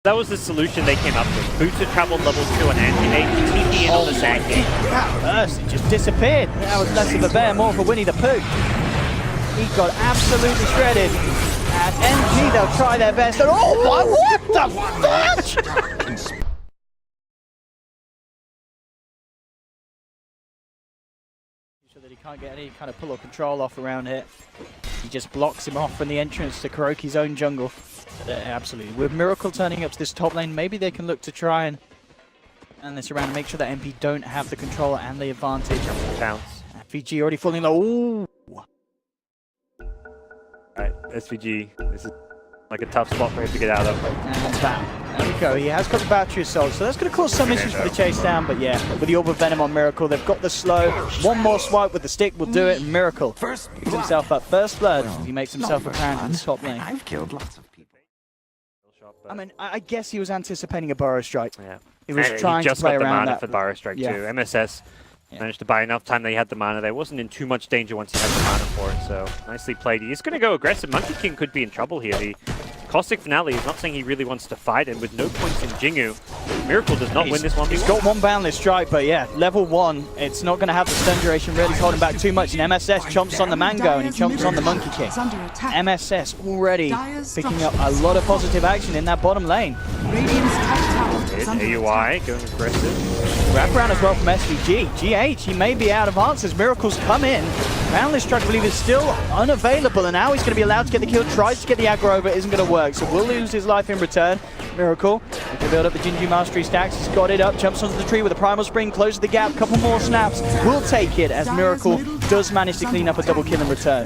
That was the solution they came up with. Boots had traveled level 2 and anti-TP in on the sand game. That burst, it just disappeared. That was less of a bear, more of a Winnie the Pooh. He got absolutely shredded. And NP, they'll try their best. And oh my, what the fudge? So that he can't get any kind of pull or control off around here. He just blocks him off from the entrance to Kuroky's own jungle. Absolutely. With Miracle turning up to this top lane, maybe they can look to try and this around and make sure that NP don't have the control and the advantage. Bounce. FVG already falling low. Ooh. Right, SVG, this is like a tough spot for him to get out of. And bam. There we go. He has got the battery assault, so that's going to cause some issues for the chase down. But yeah, with the Orb of Venom on Miracle, they've got the slow. One more swipe with the stick will do it. And Miracle picks himself up. First blood. He makes himself apparent in the top lane. I've killed lots of people. I mean, I guess he was anticipating a Burrow Strike. Yeah. He was trying to play around that. For Burrow Strike too. MSS managed to buy enough time that he had the mana there. Wasn't in too much danger once he had the mana for it, so nicely played. He's going to go aggressive. Monkey King could be in trouble here. The Caustic Finale is not saying he really wants to fight, and with no points in Jingu, Miracle does not win this one. He's got one boundless strike, but yeah, level 1, it's not going to have the stun duration really holding back too much, and MSS chomps on the Mango, and he chomps on the Monkey King. MSS already picking up a lot of positive action in that bottom lane. AUI going aggressive. Wrap around as well from SVG. GH, he may be out of answers. Miracle's come in. Boundless strike, I believe, is still unavailable, and now he's going to be allowed to get the kill. Tries to get the aggro over, isn't going to work, so will lose his life in return. Miracle, he can build up the Jinju Mastery stacks. He's got it up, jumps onto the tree with a Primal Spring, closes the gap, couple more snaps. Will take it as Miracle does manage to clean up a double kill in return.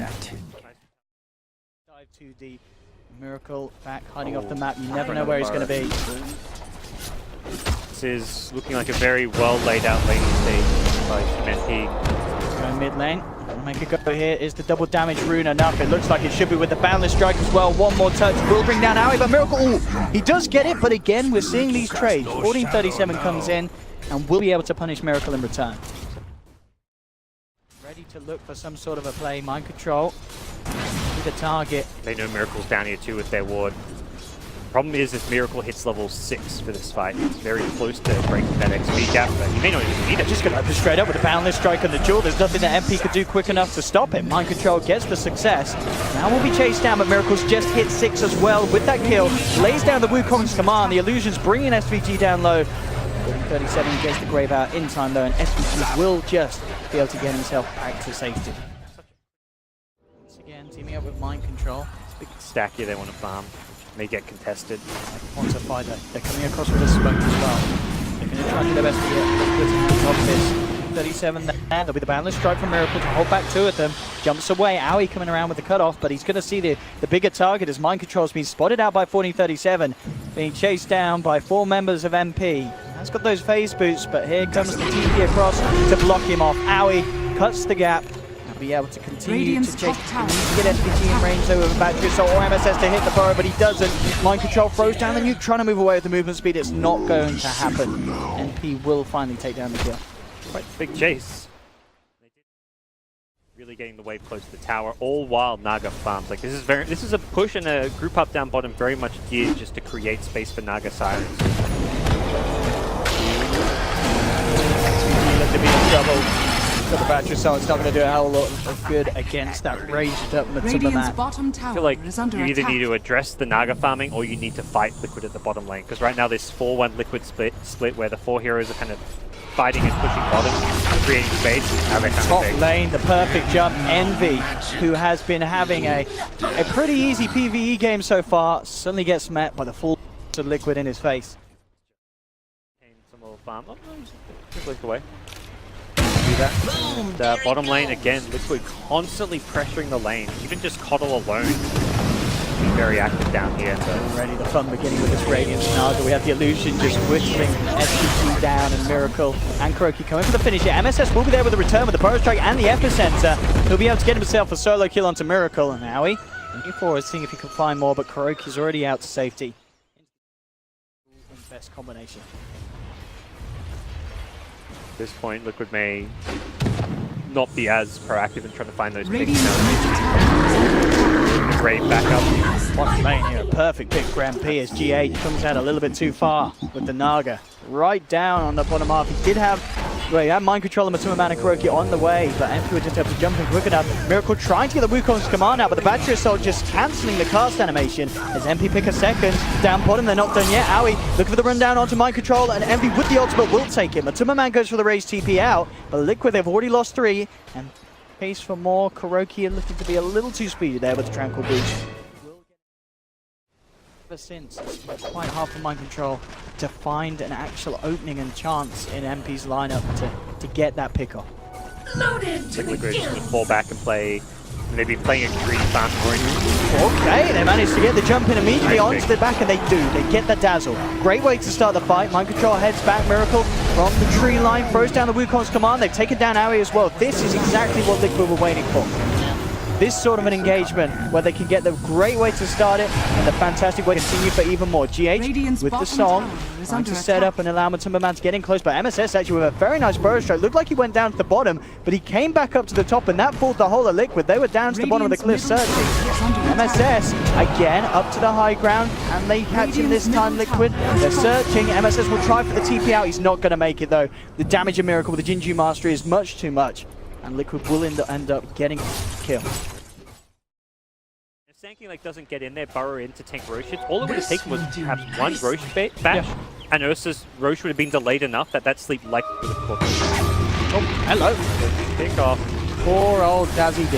Dive too deep. Miracle back, hiding off the map. You never know where he's going to be. This is looking like a very well laid out laning stage by NP. Going mid lane. Make a go here is the double damage rune enough. It looks like it should be with the boundless strike as well. One more touch will bring down Aoi, but Miracle, ooh, he does get it, but again, we're seeing these trades. 1437 comes in and will be able to punish Miracle in return. Ready to look for some sort of a play. Mind control with the target. They know Miracle's down here too with their ward. Problem is, if Miracle hits level 6 for this fight, it's very close to breaking that XP gap, but he may not even need it. Just going to open straight up with a boundless strike on the jewel. There's nothing that MP could do quick enough to stop it. Mind control gets the success. Now will be chased down, but Miracle's just hit 6 as well with that kill. Lays down the Wukong's command. The illusions bringing SVG down low. 37 gets the grave out in time though, and SVG will just be able to get himself back to safety. Once again, teaming up with Mind control. It's a big stack here they want to farm. May get contested. Quantify that. They're coming across with a smoke as well. They're going to try and do their best to get good hands off this. 37 there. There'll be the boundless strike from Miracle to hold back 2 of them. Jumps away. Aoi coming around with the cutoff, but he's going to see the bigger target as Mind Control's been spotted out by 1437. Being chased down by 4 members of MP. Has got those phase boots, but here comes the TP across to block him off. Aoi cuts the gap. Be able to continue to chase. He needs to get SVG in range though with a battery assault or MSS to hit the burrow, but he doesn't. Mind control throws down the nuke, trying to move away with the movement speed. It's not going to happen. NP will finally take down the kill. Quite a big chase. Really getting the wave close to the tower, all while Naga farms. Like this is a push and a group up down bottom, very much geared just to create space for Naga Sirens. Look to be in trouble. The battery, so it's not going to do a hell of a lot of good against that ranged up to the map. I feel like you either need to address the Naga farming or you need to fight Liquid at the bottom lane, because right now this 4-1 Liquid split where the 4 heroes are kind of fighting and pushing bottom, creating space. Now they're kind top of lane, the perfect jump. Envy, who has been having a pretty easy PvE game so far, suddenly gets met by the full of Liquid in his face. Some little farm. Oh, no, just click away. That. Bottom lane again, Liquid constantly pressuring the lane, even just Coddle alone. Being very active down here. So. Already the fun beginning with this Radiance Naga. We have the illusion just whistling SVG down, and Miracle and Kuroky coming for the finish here. MSS will be there with the return with the Burrow Strike and the Epicenter. He'll be able to get himself a solo kill onto Miracle, and Aoi looking forward, seeing if he can find more, but Kuroky's already out to safety. Best combination. At this point, Liquid may not be as proactive in trying to find those big Radiant's Grave back up. Bottom lane here, a perfect pick for MP as GH comes out a little bit too far with the Naga. Right down on the bottom half. He did have, well, he had mind control and Matuma Man and Kuroki on the way, but MP would just have to jump in quick enough. Miracle trying to get the Wukong's command out, but the Battery Assault just cancelling the cast animation as MP pick a second. Down bottom, they're not done yet. Aoi looking for the rundown onto mind control, and MP with the ultimate will take it. Matuma Man goes for the raised TP out, but Liquid, they've already lost 3, and pace for more. Kuroki looking to be a little too speedy there with the Tranquil Boost. Ever since, it's been quite hard for mind control to find an actual opening and chance in MP's lineup to get that pick off. Liquid Grid just going to fall back and play. They've been playing a green fan Okay, they managed to get the jump in immediately onto the back, and they do. They get the dazzle. Great way to start the fight. Mind control heads back. Miracle from the tree line throws down the Wukong's command. They've taken down Aoi as well. This is exactly what Liquid were waiting for. This sort of an engagement where they can get the great way to start it and the fantastic way to continue for even more. GH with the song, trying to set up and allow Matuma Man to get in close, but MSS actually with a very nice burrow strike. Looked like he went down to the bottom, but he came back up to the top, and that fooled the whole of Liquid. They were down to the bottom of the cliff searching. MSS again up to the high ground, and they catch him this time. Liquid, they're searching. MSS will try for the TP out. He's not going to make it though. The damage of Miracle with the Jinju Mastery is much too much, and Liquid will end up getting kill. If Sanking like doesn't get in there, burrow in to tank Rosh, all it would have taken was perhaps one Rosh bash, and Ursa's Rosh would have been delayed enough that sleep like would have caught. Oh, hello. Pick off. Poor old Dazzy D.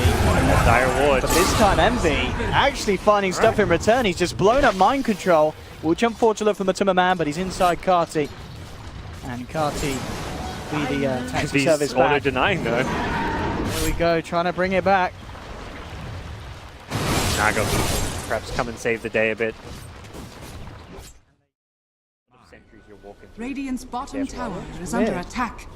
Dire Ward. But this time Envy actually finding stuff in return. He's just blown up mind control. We'll jump forward to look for Matuma Man, but he's inside Karti. And Karti be the taxi service back. He's auto-denying though. There we go, trying to bring it back. Naga perhaps come and save the day a bit. Radiant's bottom tower is under attack.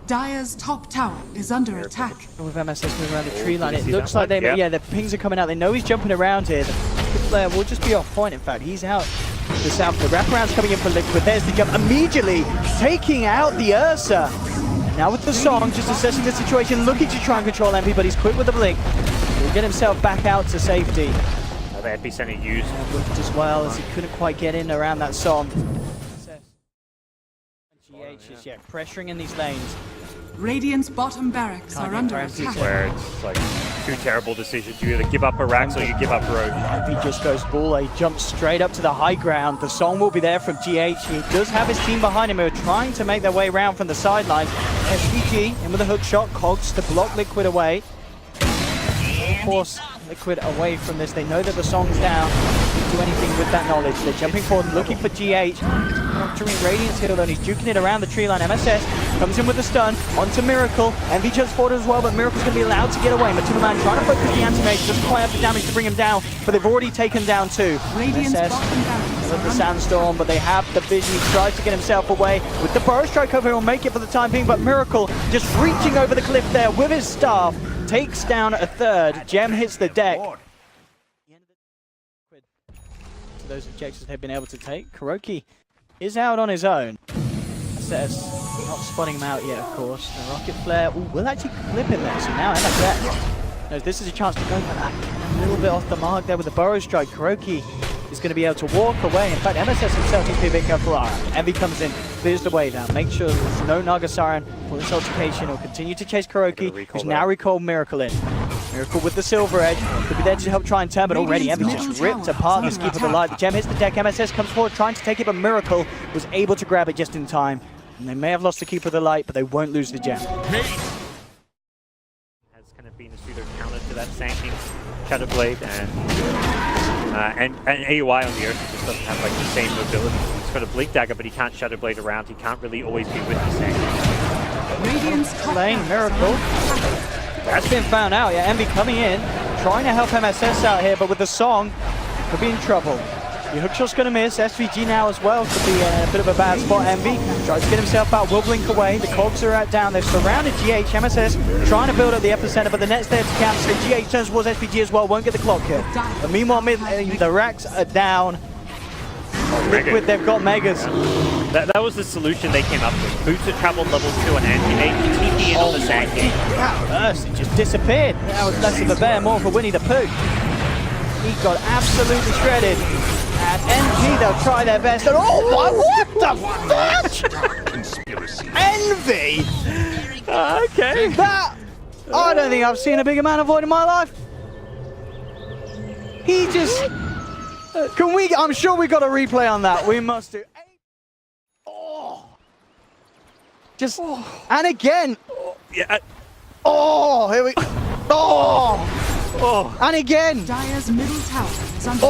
Dire's top tower is under attack. With MSS moving around the tree line, it looks like they, the pings are coming out. They know he's jumping around here. The player will just be off point. In fact, he's out to the south. The wraparound's coming in for Liquid. There's the jump, immediately taking out the Ursa. Now with the song, just assessing the situation, looking to try and control MP, but he's quick with the blink. He'll get himself back out to safety. The epicenter used. Looked as well as he couldn't quite get in around that song. GH is pressuring in these lanes. Radiant's bottom barracks are under attack. Where it's like two terrible decisions. You either give up a Rax or you give up Rogue. He just goes ball. He jumps straight up to the high ground. The song will be there from GH. He does have his team behind him who are trying to make their way around from the sideline. SVG in with a hook shot. Cogs to block Liquid away. Of course, Liquid away from this. They know that the song's down. Can't do anything with that knowledge. They're jumping forward, looking for GH. Capturing Radiant's hill, and he's juking it around the tree line. MSS comes in with the stun onto Miracle. Envy jumps forward as well, but Miracle's going to be allowed to get away. Matuma Man trying to focus the anti-mage, doesn't quite have the damage to bring him down, but they've already taken down 2. MSS with the sandstorm, but they have the vision. He tries to get himself away with the burrow strike over. He'll make it for the time being, but Miracle just reaching over the cliff there with his staff takes down a third. Gem hits the deck. Those objectives they've been able to take. Kuroki is out on his own. Says not spotting him out yet, of course. The rocket flare will actually clip in there. So now MSS knows this is a chance to go for that. A little bit off the mark there with the burrow strike. Kuroki is going to be able to walk away. In fact, MSS himself needs to be a bit careful. Envy comes in, clears the way down. Make sure there's no Naga Siren for this altercation. He'll continue to chase Kuroki, who's now recalled Miracle in. Miracle with the Silver Edge. Could be there to help try and turn, but already Envy just ripped apart the Keep of the Light. The gem hits the deck. MSS comes forward trying to take it, but Miracle was able to grab it just in time. And they may have lost the Keep of the Light, but they won't lose the gem. Has kind of been a pseudo counter to that Sanking Shadowblade, and AUI on the Earth just doesn't have like the same mobility. He's got a Blink Dagger, but he can't Shadowblade around. He can't really always be with the Sanking. Lane, Miracle. That's been found out. Yeah, Envy coming in, trying to help MSS out here, but with the song, could be in trouble. The hookshot's going to miss. SVG now as well could be in a bit of a bad spot. Envy tries to get himself out, will blink away. The cogs are out down. They've surrounded GH. MSS trying to build up the epicenter, but the net's there to cancel it. GH turns towards SVG as well, won't get the clock kill. But meanwhile, the racks are down. Liquid, they've got Megas. That was the solution they came up with. Boots had traveled level 2 and anti-mage, TP in on the Sanking. That burst, it just disappeared. That was less of a bear, more of a Winnie the Pooh. He got absolutely shredded. And NG, they'll try their best. And oh my, what the fudge? Envy! Okay. That, I don't think I've seen a bigger man avoid in my life. He just, can we, I'm sure we got a replay on that. We must do. Oh. Just, and again. Yeah. Here we, and again. Dire's middle tower is under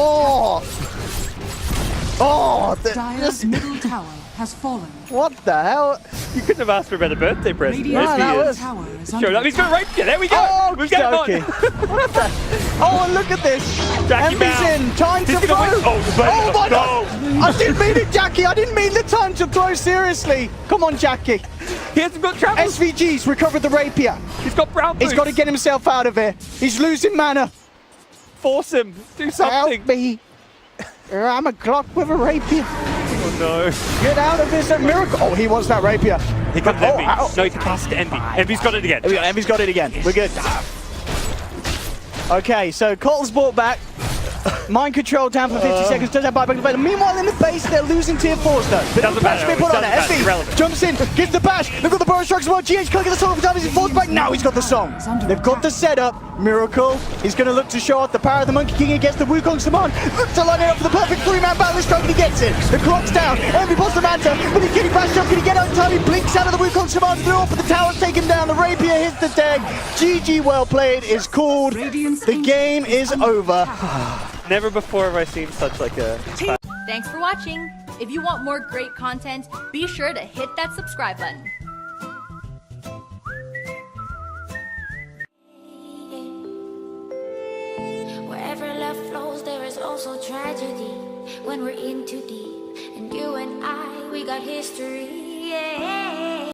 attack. Dire's middle tower has fallen. What the hell? You couldn't have asked for a better birthday present. Radiant's Yes, he middle is. tower is Showed under up. He's got a rapier. There we go. Oh, We've got okay. him on. What the? Oh, and look at this. Jackie Envy's Brown. in. Time to He's throw. gonna win. Oh, my no. God. I didn't mean it, Jackie. I didn't mean the time to throw, seriously. Come on, Jackie. He hasn't got travel. SVG's recovered the rapier. He's got brown boots. He's got to get himself out of here. He's losing mana. Force him. Do something. Help me. I'm a clock with a rapier. Oh, no. Get out of this, miracle. Oh, he wants that rapier. He got Envy. ow. No, he can pass it to Envy. Envy's got it again. There we go, Envy's got it again. We're good. Okay, so Colt's brought back. Mind control down for 50 seconds. Does that buyback the battle? Meanwhile, in the base, they're losing tier 4s though. Bit of a bash being put on it. Envy jumps in, gives the bash. They've got the burrow strikes as well. GH can't get the song for time. He falls back. Now he's got the song. They've got the setup. Miracle is going to look to show off the power of the Monkey King against the Wukong's command. Look to line it up for the perfect 3-man battle stroke, and he gets it. The clock's down. Envy pops the Manta, but he's getting bashed up. Can he get out in time? He blinks out of the Wukong's command through, but the tower's taken down. The rapier hits the deck. GG, well played is called. The game is over. Never before have I seen such like a... Thanks for watching. If you want more great content, be sure to hit that subscribe button. Wherever love flows, there is also tragedy when we're in too deep. And you and I, we got history.